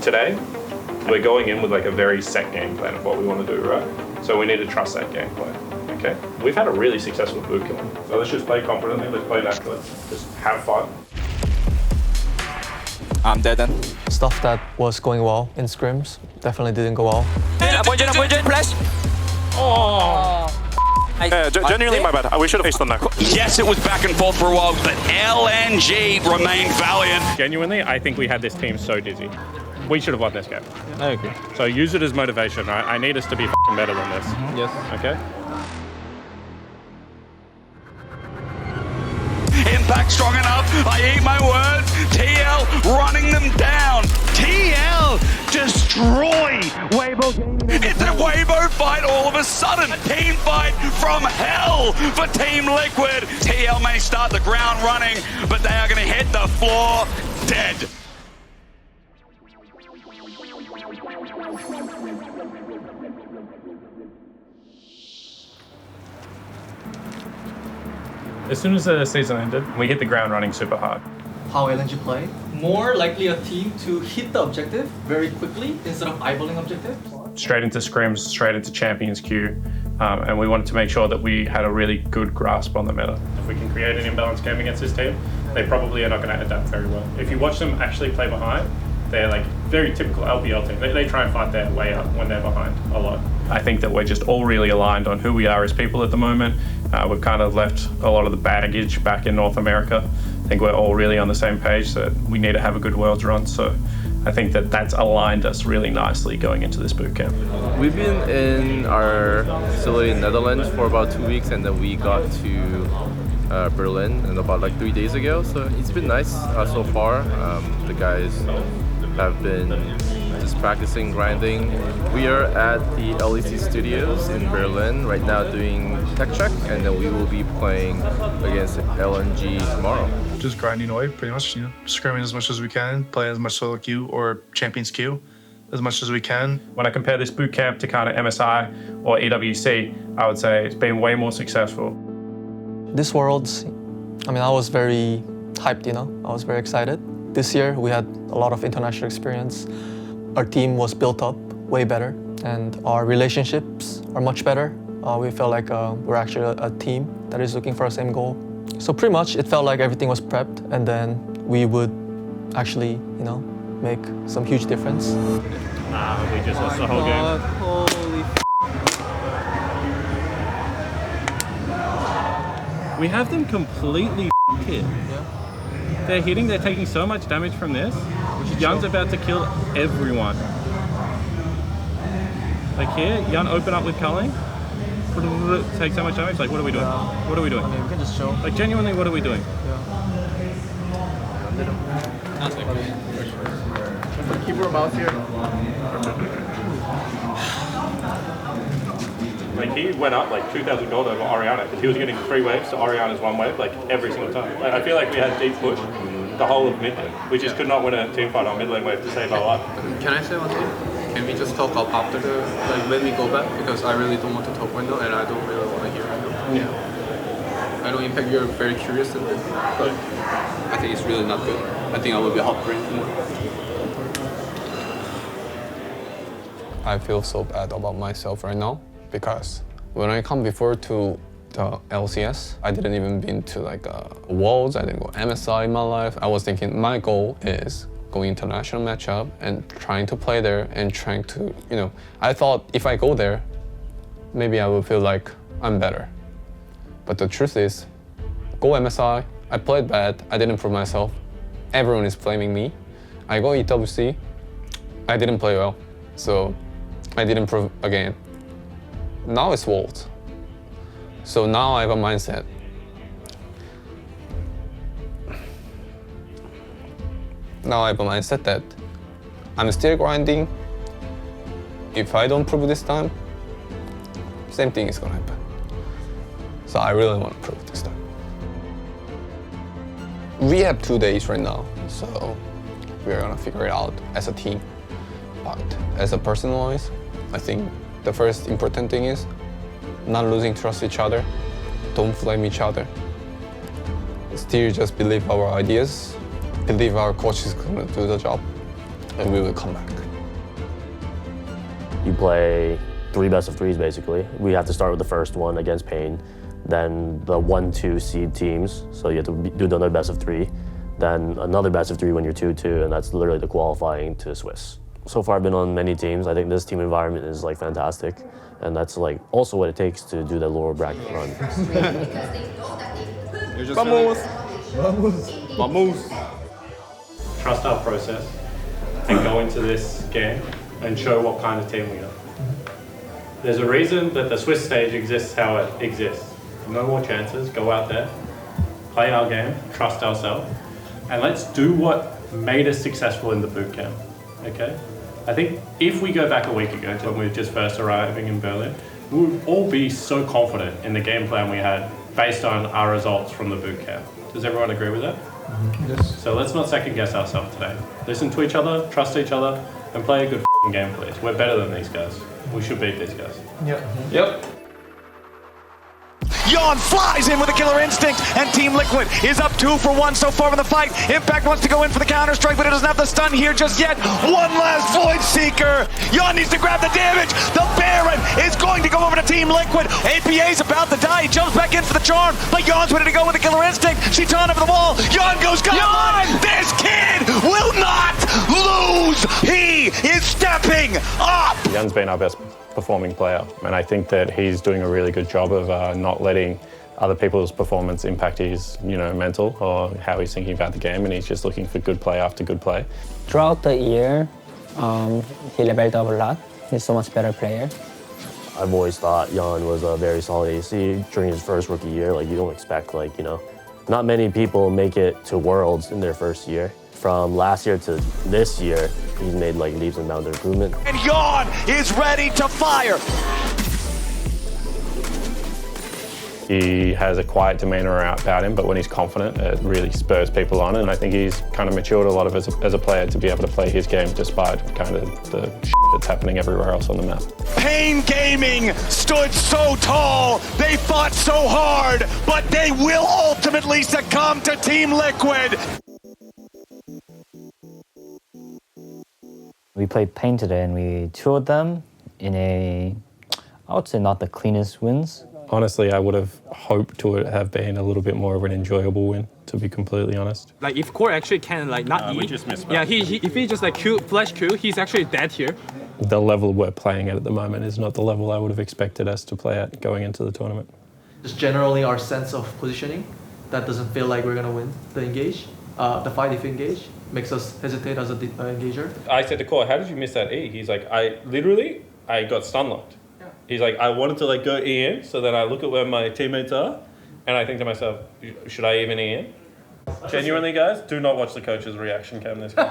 Today, we're going in with like a very set game plan of what we want to do, right? So we need to trust that game plan, okay? We've had a really successful boot camp. So let's just play confidently, let's play naturally. Just have fun. I'm dead then. Stuff that was going well in scrims definitely didn't go well. Flash. Oh. Genuinely my bad. We should have faced on that. Yes, it was back and forth for a while, but LNG remained valiant. Genuinely, I think we had this team so dizzy. We should have won this game. I agree. So use it as motivation, right? I need us to be better than this. Yes. Okay? Impact strong enough. I eat my words. TL running them down. TL destroy Weibo. It's a Weibo fight all of a sudden. A team fight from hell for Team Liquid. TL may start the ground running, but they are going to hit the floor dead. As soon as the season ended, we hit the ground running super hard. How LNG play? More likely a team to hit the objective very quickly instead of eyeballing objective. Straight into scrims, straight into champions queue, and we wanted to make sure that we had a really good grasp on the meta. If we can create an imbalanced game against this team, they probably are not going to adapt very well. If you watch them actually play behind, they're like very typical LPL team. They try and fight their way up when they're behind a lot. I think that we're just all really aligned on who we are as people at the moment. We've kind of left a lot of the baggage back in North America. I think we're all really on the same page that we need to have a good Worlds run. So I think that that's aligned us really nicely going into this boot camp. We've been in our facility in Netherlands for about 2 weeks, and then we got to Berlin and about like 3 days ago. So it's been nice so far. The guys have been just practicing grinding. We are at the LEC studios in Berlin right now doing tech check, and then we will be playing against LNG tomorrow. Just grinding away, pretty much, scrimming as much as we can, playing as much solo queue or champions queue as much as we can. When I compare this boot camp to kind of MSI or EWC, I would say it's been way more successful. This Worlds, I was very hyped, I was very excited. This year we had a lot of international experience. Our team was built up way better, and our relationships are much better. We felt like we're actually a team that is looking for the same goal. So pretty much it felt like everything was prepped, and then we would actually, make some huge difference. We just lost the whole game. Holy We have them completely hit. They're hitting, they're taking so much damage from this. Young's about to kill everyone. Like here, Young open up with culling. Take so much damage, like what are we doing? What are we doing? we can just show. Like genuinely, what are we doing? Keyboard mouse here. Like he went up like 2,000 gold over Oriana because he was getting 3 waves to Oriana's 1 wave like every single time. Like, I feel like we had deep push the whole of mid lane. We just could not win a team fight on mid lane wave to save our life. Can I say one thing? Can we just talk up after when we go back? Because I really don't want to talk right now, and I don't really want to hear right now. Yeah. I know Impact, you're very curious in this, but I think it's really not good. I think I will be heartbroken more. I feel so bad about myself right now because when I come before to the LCS, I didn't even been to like Worlds, I didn't go MSI in my life. I was thinking my goal is going international matchup and trying to play there and trying to, I thought if I go there, maybe I will feel like I'm better. But the truth is, go MSI, I played bad, I didn't prove myself. Everyone is blaming me. I go EWC, I didn't play well, so I didn't prove again. Now it's Worlds. So now I have a mindset. Now I have a mindset that I'm still grinding. If I don't prove this time, same thing is gonna happen. So I really want to prove this time. We have 2 days right now, so we're gonna figure it out as a team. But as a person wise, I think the first important thing is not losing trust each other. Don't blame each other. Still just believe our ideas, believe our coach is gonna do the job. and we will come back. You play 3 best-of-3s basically. We have to start with the first one against Pain, then the 1-2 seed teams, so you have to do another best-of-3, then another best-of-3 when you're 2-2, and that's literally the qualifying to Swiss. So far I've been on many teams. I think this team environment is like fantastic, and that's like also what it takes to do the lower bracket run. Vamos! Vamos! Trust our process and go into this game and show what kind of team we are. There's a reason that the Swiss stage exists how it exists. No more chances, go out there, play our game, trust ourselves, and let's do what made us successful in the boot camp, okay? I think if we go back a week ago to when we were just first arriving in Berlin, we would all be so confident in the game plan we had based on our results from the boot camp. Does everyone agree with that? Yes. So let's not second guess ourselves today. Listen to each other, trust each other, and play a good game, please. We're better than these guys. We should beat these guys. Yep. Yon flies in with a killer instinct, and Team Liquid is up 2 for 1 so far in the fight. Impact wants to go in for the counter-strike, but it doesn't have the stun here just yet. One last Void Seeker. Yon needs to grab the damage. The Baron is going to go over to Team Liquid. APA's about to die. He jumps back in for the charm, but Yon's ready to go with the killer instinct. Sheetan over the wall. Yon goes gone. This kid will not lose. He is stepping up. Yon's been our best performing player, and I think that he's doing a really good job of not letting other people's performance impact his, mental or how he's thinking about the game, and he's just looking for good play after good play. Throughout the year, he leveled up a lot. He's so much better player. I've always thought Yon was a very solid AC during his first rookie year. Like, you don't expect, not many people make it to Worlds in their first year. From last year to this year, he's made leaps and bounds of improvement. And Yon is ready to fire. He has a quiet demeanor about him, but when he's confident, it really spurs people on. And I think he's kind of matured a lot of as a player to be able to play his game despite kind of the shit that's happening everywhere else on the map. Pain Gaming stood so tall, they fought so hard, but they will ultimately succumb to Team Liquid. We played Pain today and we toured them in I would say not the cleanest wins. Honestly, I would have hoped to have been a little bit more of an enjoyable win, to be completely honest. If Core actually can not we just missed yeah, if he just flash Q, he's actually dead here. The level we're playing at the moment is not the level I would have expected us to play at going into the tournament. Just generally our sense of positioning, that doesn't feel like we're gonna win the engage. The fight if engage makes us hesitate as a engager. I said to Core, how did you miss that E? He's like, I got stun locked. Yeah. He's like, I wanted to go E in, so then I look at where my teammates are, and I think to myself, should I even E in? Genuinely, guys, do not watch the coach's reaction cam this game.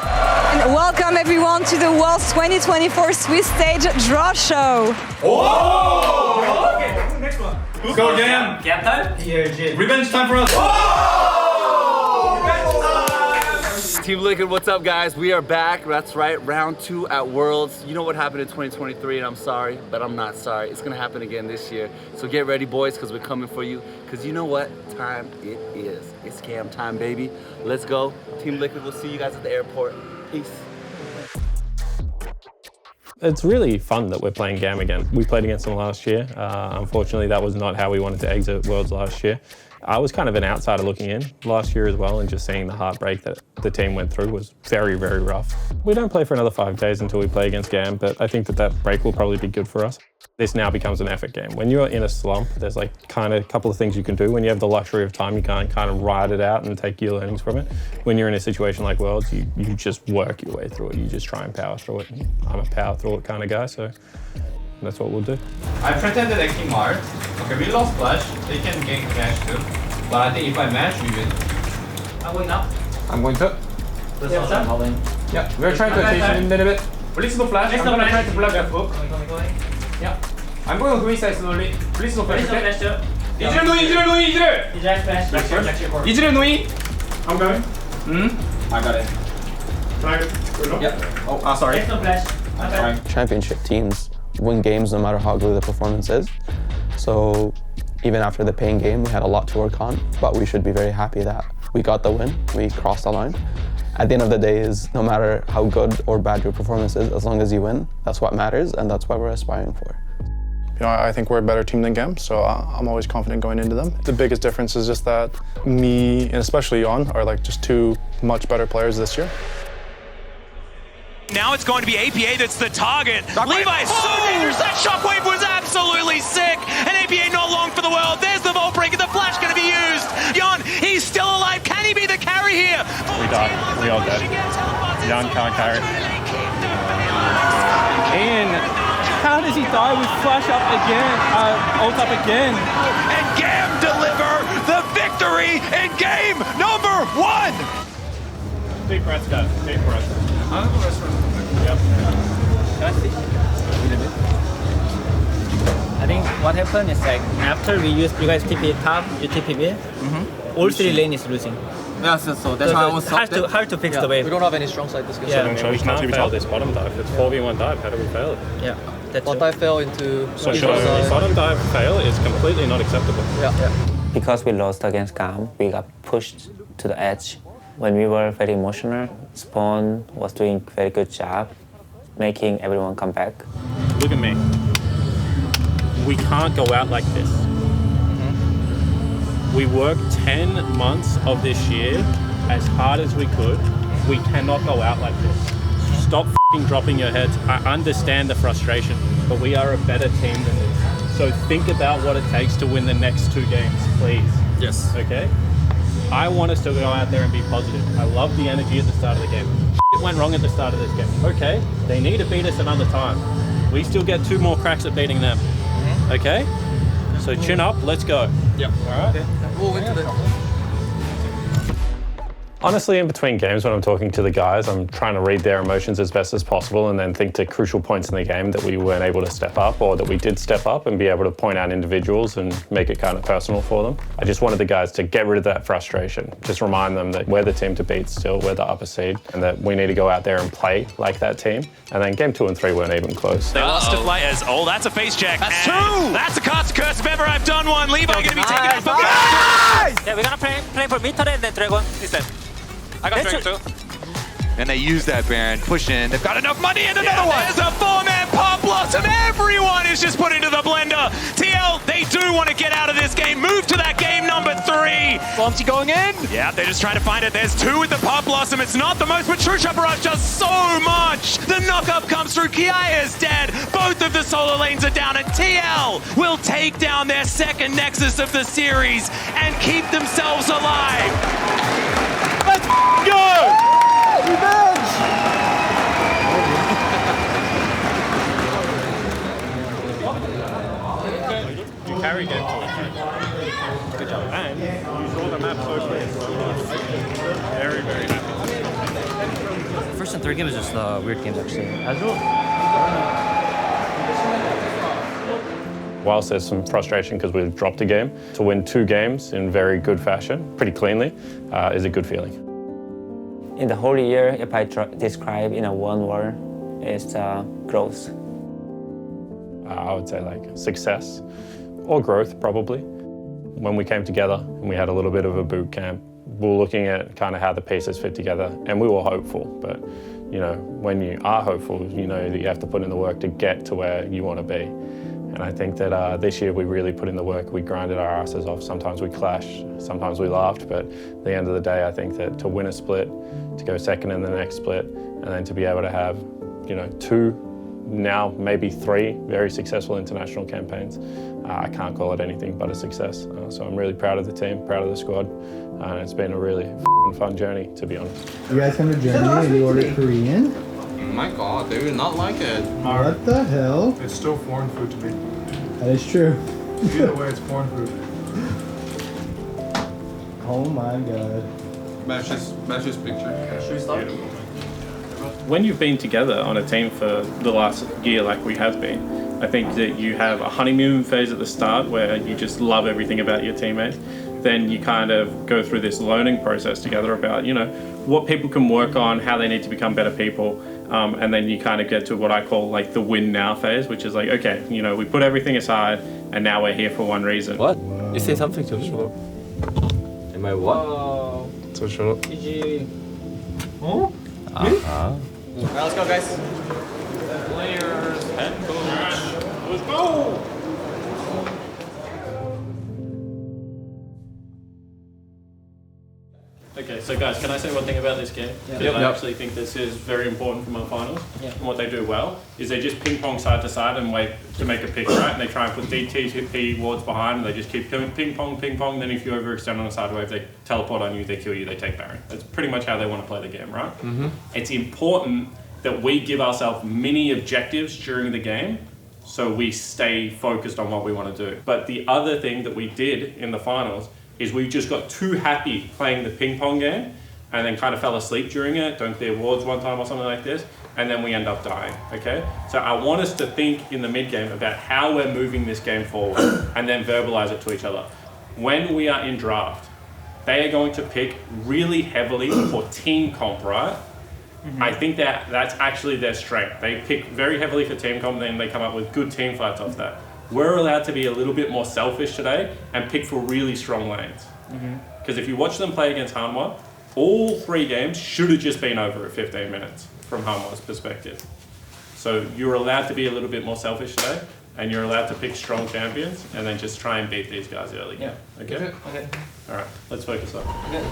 And welcome everyone to the World's 2024 Swiss Stage Draw Show. Oh! Okay, next one. Let's go again. Gap time? Yeah, revenge time for us. Team Liquid, what's up, guys? We are back. That's right, round 2 at Worlds. You know what happened in 2023, and I'm sorry, but I'm not sorry. It's gonna happen again this year. So get ready, boys, because we're coming for you. Because you know what time it is. It's cam time, baby. Let's go. Team Liquid, we'll see you guys at the airport. Peace. It's really fun that we're playing GAM again. We played against them last year. Unfortunately, that was not how we wanted to exit Worlds last year. I was kind of an outsider looking in last year as well, and just seeing the heartbreak that the team went through was very, very rough. We don't play for another 5 days until we play against GAM, but I think that break will probably be good for us. This now becomes an effort game. When you're in a slump, there's kind of a couple of things you can do. When you have the luxury of time, you can kind of ride it out and take your learnings from it. When you're in a situation like Worlds, you just work your way through it. You just try and power through it. I'm a power through it kind of guy, so that's what we'll do. I pretended a King Mart. Okay, we lost Flash. They can gank Flash too. But I think if I match, we win. I'm going up. I'm going to. Yeah, we're trying to rotation in a little bit. Please no Flash. I'm going to try to block that hook. Yeah. I'm going to green side slowly. Please no Flash. 이즈를 누이. 이즈를 누이. I'm going. I got it. Yeah. Oh, sorry. No Flash. I'm trying. Championship teams win games no matter how good the performance is. So even after the Pain game, we had a lot to work on, but we should be very happy that we got the win, we crossed the line, at the end of the day is no matter how good or bad your performance is, as long as you win, that's what matters, and that's what we're aspiring for. You know, I think we're a better team than Gem, so I'm always confident going into them. The biggest difference is just that me, and especially Jan, are like just two much better players this year. Now it's going to be APA that's the target. Levi is so dangerous. That shockwave was absolutely sick. And APA not long for the world. There's the vault breaker. The flash going to be used. Jan, he's still alive. Can he be the carry here? We died. We all dead. Jan can't carry. And how does he die with flash up again, ult up again? And Gam deliver the victory in game number 1. Deep breaths, guys. Deep breaths. I have a restaurant. Yep. Can I see? I think what happened is like after you guys TP top, you TP mid, all 3 lane is losing. Yeah, so that's why I was hard to fix the wave. We don't have any strong side this game. Yeah, we can't fail this bottom dive. It's 4v1 dive. How do we fail it? Yeah. That's what I fell into. So bottom dive fail is completely not acceptable. Yeah. Because we lost against Gam, we got pushed to the edge. When we were very emotional, Spawn was doing a very good job making everyone come back. Look at me. We can't go out like this. We worked 10 months of this year as hard as we could. We cannot go out like this. Stop f***ing dropping your heads. I understand the frustration, but we are a better team than this. So think about what it takes to win the next 2 games, please. Yes. Okay? I want us to go out there and be positive. I love the energy at the start of the game. Shit went wrong at the start of this game. Okay, they need to beat us another time. We still get 2 more cracks at beating them. Okay? So chin up, let's go. Yep. All right? Okay. We'll win today. Honestly, in between games when I'm talking to the guys, I'm trying to read their emotions as best as possible and then think to crucial points in the game that we weren't able to step up or that we did step up and be able to point out individuals and make it kind of personal for them. I just wanted the guys to get rid of that frustration. Just remind them that we're the team to beat still, we're the upper seed, and that we need to go out there and play like that team. And then game 2 and 3 weren't even close. They lost to players. Oh, that's a face check. That's 2! That's a cast curse if ever I've done one. Levi going to be taken out for Yeah, we're gonna play for mid turret and then Dragon instead. I got Dragon too. And they use that Baron, push in. They've got enough money and another one. There's a 4-man pop blossom. Everyone is just put into the blender. TL, they do want to get out of this game. Move to that game number 3. Slumpy going in. Yeah, they're just trying to find it. There's 2 with the pop blossom. It's not the most, but True Shot Barrage does so much. The knock-up comes through. Kiai is dead. Both of the solo lanes are down, and TL will take down their second Nexus of the series and keep themselves alive. Let's go! Revenge! You carry game 2. Good job. And you saw the map so clear. Very, very happy. First and third game is just weird games actually. Whilst there's some frustration because we've dropped a game, to win 2 games in very good fashion, pretty cleanly, is a good feeling. In the whole year, if I describe in a one word, it's growth. I would say like success or growth probably. When we came together and we had a little bit of a boot camp, we were looking at kind of how the pieces fit together and we were hopeful, but you know, when you are hopeful, you know that you have to put in the work to get to where you want to be. And I think that this year we really put in the work. We grinded our asses off. Sometimes we clashed, sometimes we laughed, but at the end of the day, I think that to win a split, to go second in the next split, and then to be able to have, you know, 2, now maybe 3 very successful international campaigns, I can't call it anything but a success. So I'm really proud of the team, proud of the squad, and it's been a really fun journey, to be honest. You guys come to Germany and you order Korean? Oh my god, they would not like it. What the hell? It's still foreign food to me. That is true. Either way, it's foreign food. Oh my god. Match this picture. Should we start? When you've been together on a team for the last year like we have been, I think that you have a honeymoon phase at the start where you just love everything about your teammates. Then you kind of go through this learning process together about, you know, what people can work on, how they need to become better people. And then you kind of get to what I call like the win now phase, which is like, okay, you know, we put everything aside and now we're here for one reason. What? You say something to me? Am I what? So shut up. GG. Oh? Alright, let's go, guys. Players, head coach. Let's go! Okay, so guys, can I say one thing about this game? Because I actually think this is very important for my finals. And what they do well is they just ping pong side to side and wait to make a pick, right? And they try and put DTP wards behind and they just keep ping pong. Then if you overextend on a side wave, they teleport on you, they kill you, they take Baron. That's pretty much how they want to play the game, right? It's important that we give ourselves mini objectives during the game so we stay focused on what we want to do. But the other thing that we did in the finals is we just got too happy playing the ping pong game and then kind of fell asleep during it, don't clear wards one time or something like this, and then we end up dying, okay? So I want us to think in the mid game about how we're moving this game forward and then verbalize it to each other. When we are in draft, they are going to pick really heavily for team comp, right? I think that's actually their strength. They pick very heavily for team comp, then they come up with good team fights off that. We're allowed to be a little bit more selfish today and pick for really strong lanes. Because if you watch them play against Hanwha, all 3 games should have just been over at 15 minutes from Hanwha's perspective. So you're allowed to be a little bit more selfish today, and you're allowed to pick strong champions and then just try and beat these guys early game. Okay? Okay. All right, let's focus on it.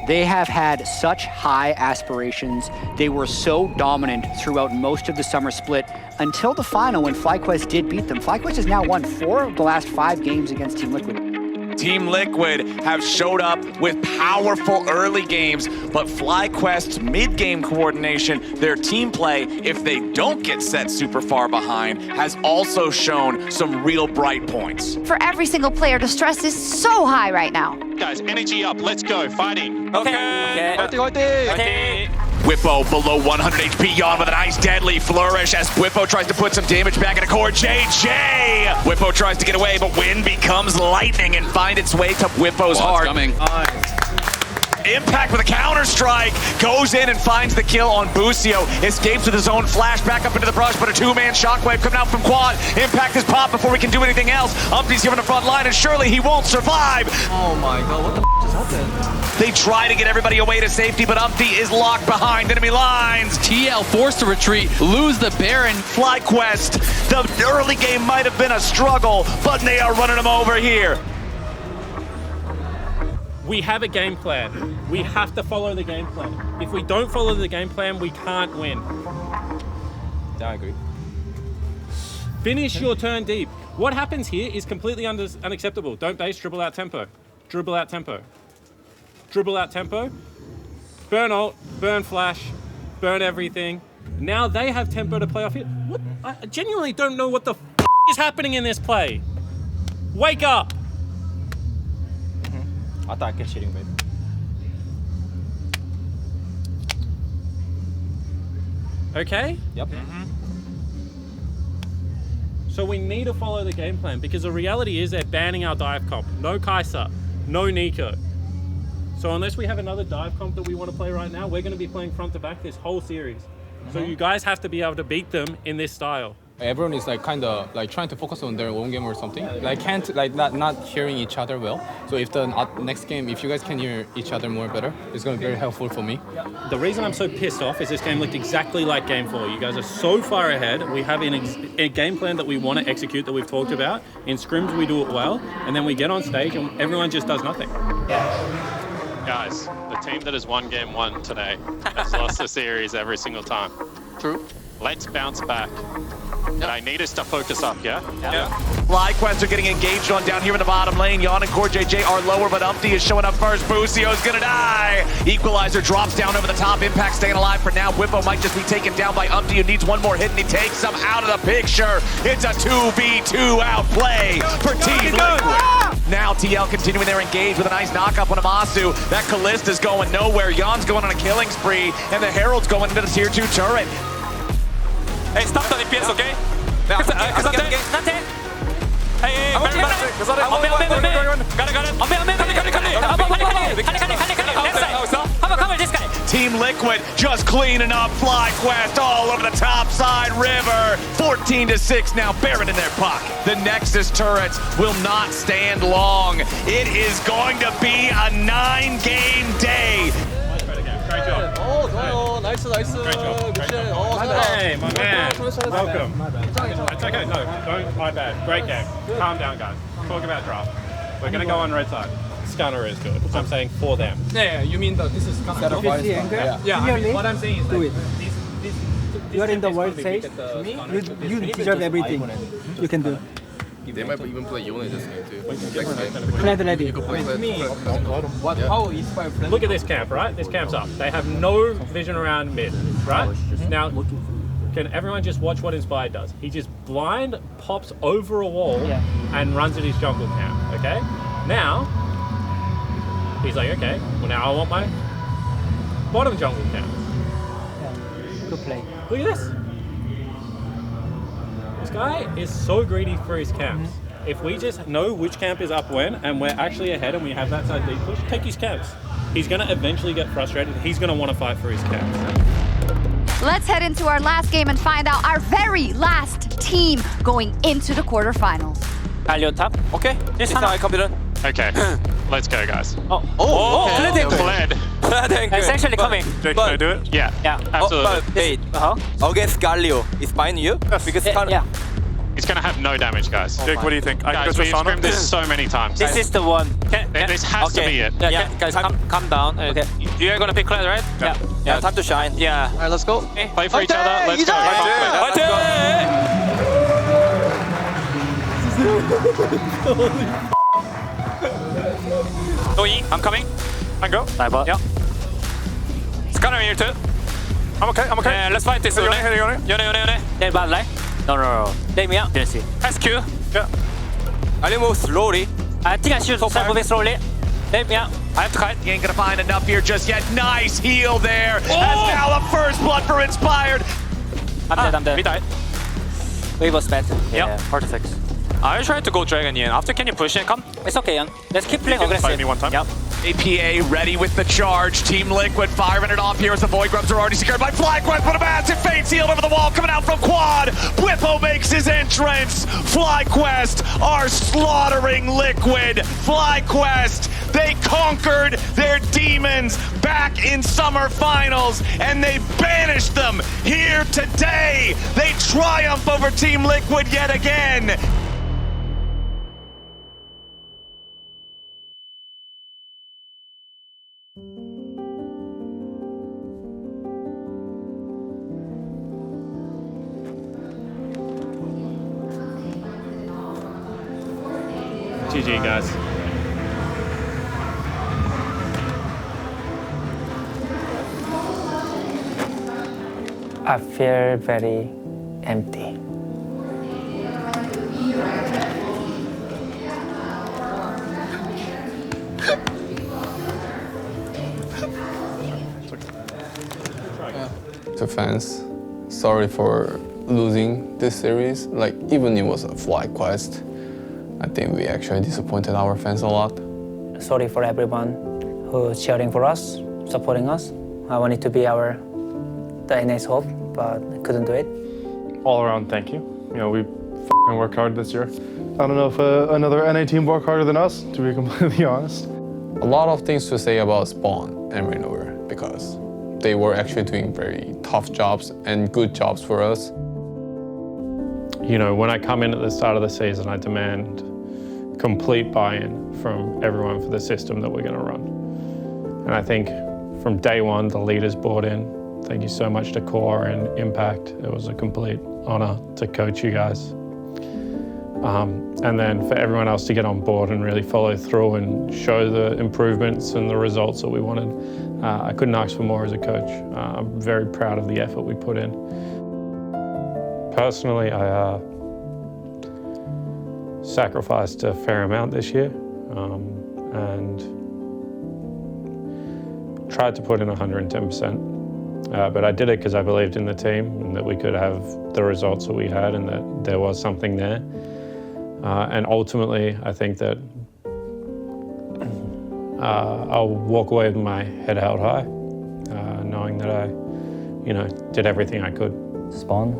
They have had such high aspirations. They were so dominant throughout most of the summer split until the final when FlyQuest did beat them. FlyQuest has now won 4 of the last 5 games against Team Liquid. Team Liquid have showed up with powerful early games, but FlyQuest's mid-game coordination, their team play, if they don't get set super far behind, has also shown some real bright points. For every single player, the stress is so high right now. Guys, energy up, let's go, fighting. Okay. Weibo below 100 HP, Yon with a nice deadly flourish as Weibo tries to put some damage back into core. JJ! Weibo tries to get away, but wind becomes lightning and find its way to Weibo's heart. Coming. Impact with a counter-strike, goes in and finds the kill on Busio, escapes with his own flash back up into the brush, but a 2-man shockwave coming out from Quad. Impact is popped before we can do anything else. Umpty's here on the front line, and surely he won't survive. Oh my god, what the just happened? They try to get everybody away to safety, but Umpty is locked behind enemy lines. TL forced to retreat, lose the Baron. FlyQuest, the early game might have been a struggle, but they are running them over here. We have a game plan. We have to follow the game plan. If we don't follow the game plan, we can't win. I agree. Finish your turn deep. What happens here is completely unacceptable. Don't base, dribble out tempo. Dribble out tempo. Dribble out tempo. Burn ult, burn flash, burn everything. Now they have tempo to play off it. What? I genuinely don't know what the f is happening in this play. Wake up! I thought I could shooting, babe. Okay? Yep. So we need to follow the game plan because the reality is they're banning our dive comp. No Kai'Sa, no Nico. So unless we have another dive comp that we want to play right now, we're going to be playing front to back this whole series. So you guys have to be able to beat them in this style. Everyone is like kind of like trying to focus on their own game or something. Like can't like not hearing each other well. So if the next game, if you guys can hear each other more better, it's going to be very helpful for me. The reason I'm so pissed off is this game looked exactly like Game 4. You guys are so far ahead. We have a game plan that we want to execute that we've talked about. In scrims we do it well, and then we get on stage and everyone just does nothing. Guys, the team that has won Game 1 today has lost the series every single time. True. Let's bounce back. And I need us to focus up, yeah? FlyQuest are getting engaged on down here in the bottom lane. Yon and Core JJ are lower, but Umpty is showing up first. Busio's gonna die. Equalizer drops down over the top. Impact staying alive for now. Weibo might just be taken down by Umpty, who needs one more hit, and he takes him out of the picture. It's a 2v2 outplay for Team Liquid. Now TL continuing their engage with a nice knock-up on Amasu. That Kallista's going nowhere. Yon's going on a killing spree, and the Herald's going into the tier 2 turret. Hey, stop the DPS, okay? Team Liquid just cleaning up FlyQuest all over the top side river. 14-6 now, Baron in their pocket. The Nexus turrets will not stand long. It is going to be a 9-game day. Great job. Great job. Great job. Hey, my man. Welcome. It's okay. No, don't. My bad. Great game. Calm down, guys. Talk about draft. We're going to go on red side. Stunner is good. I'm saying for them. Yeah, you mean that this is kind of Yeah, I mean, what I'm saying is do like, it. You are in the world stage. You deserve everything. You can do. They might even play Yone this game too. Kled ready. You could play Kled. Look at this camp, right? This camp's up. They have no vision around mid, right? Now, can everyone just watch what Inspired does? He just blind pops over a wall and runs at his jungle camp, okay? Now, he's like, okay, well now I want my bottom jungle camp. Good play. Look at this. This guy is so greedy for his camps. If we just know which camp is up when, and we're actually ahead and we have that side deep push, take his camps. He's going to eventually get frustrated. He's going to want to fight for his camps. Let's head into our last game and find out our very last team going into the quarterfinals. Alio top. Okay, this time I confident. Okay, let's go, guys. Kled. It's actually coming. Jake, can I do it? Yeah, absolutely. But wait, against Galio, it's fine you? Because He's going to have no damage, guys. Jake, what do you think? Guys, we've scrimmed this so many times. This is the one. This has to be it. Yeah, guys, calm down. Okay. You're gonna pick Kled, right? Yeah, time to shine. Yeah. Alright, let's go. Play for each other. Let's go. I'm coming. And go. Yeah. Scanner here too. I'm okay. Let's fight this. Yone. Then bad line. No. Take me out. Didn't see. SQ. Yeah. I move slowly. I think I should start moving slowly. Take me out. I have to kite. He ain't gonna find enough here just yet. Nice heal there. As now the first blood for Inspired. I'm dead. We died. Wave was bad. Yeah, hard to fix. I tried to go Dragon Yin. After, can you push it? Come. It's okay, Young. Let's keep playing Fight aggressive. me one time. Yep. APA ready with the charge. Team Liquid firing it off here as the Void Grubs are already secured by FlyQuest, but a massive fade sealed over the wall coming out from Quad. Whippo makes his entrance. FlyQuest are slaughtering Liquid. FlyQuest, they conquered their demons back in summer finals, and they banished them here today. They triumph over Team Liquid yet again. GG, guys. I feel very empty. To fans, sorry for losing this series. Like, even it was a FlyQuest, I think we actually disappointed our fans a lot. Sorry for everyone who's cheering for us, supporting us. I wanted to be the NA's hope, but I couldn't do it. All around, thank you. You know, we worked hard this year. I don't know if another NA team worked harder than us, to be completely honest. A lot of things to say about Spawn and Renewer, because they were actually doing very tough jobs and good jobs for us. You know, when I come in at the start of the season, I demand complete buy-in from everyone for the system that we're going to run. And I think from day one, the leaders bought in. Thank you so much to Core and Impact. It was a complete honor to coach you guys. And then for everyone else to get on board and really follow through and show the improvements and the results that we wanted. I couldn't ask for more as a coach. I'm very proud of the effort we put in. Personally, I sacrificed a fair amount this year and tried to put in 110%. But I did it because I believed in the team and that we could have the results that we had and that there was something there. And ultimately, I think that I'll walk away with my head held high, knowing that I, did everything I could. Spawn,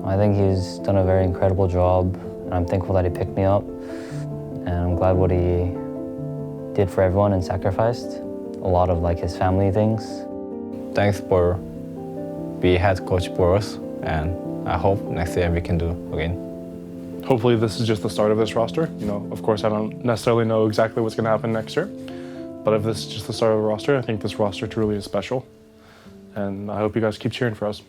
I think he's done a very incredible job, and I'm thankful that he picked me up, and I'm glad what he did for everyone and sacrificed a lot of his family things. Thanks for be head coach for us, and I hope next year we can do again. Hopefully this is just the start of this roster. You know, of course I don't necessarily know exactly what's going to happen next year, but if this is just the start of the roster, I think this roster truly is special, and I hope you guys keep cheering for us.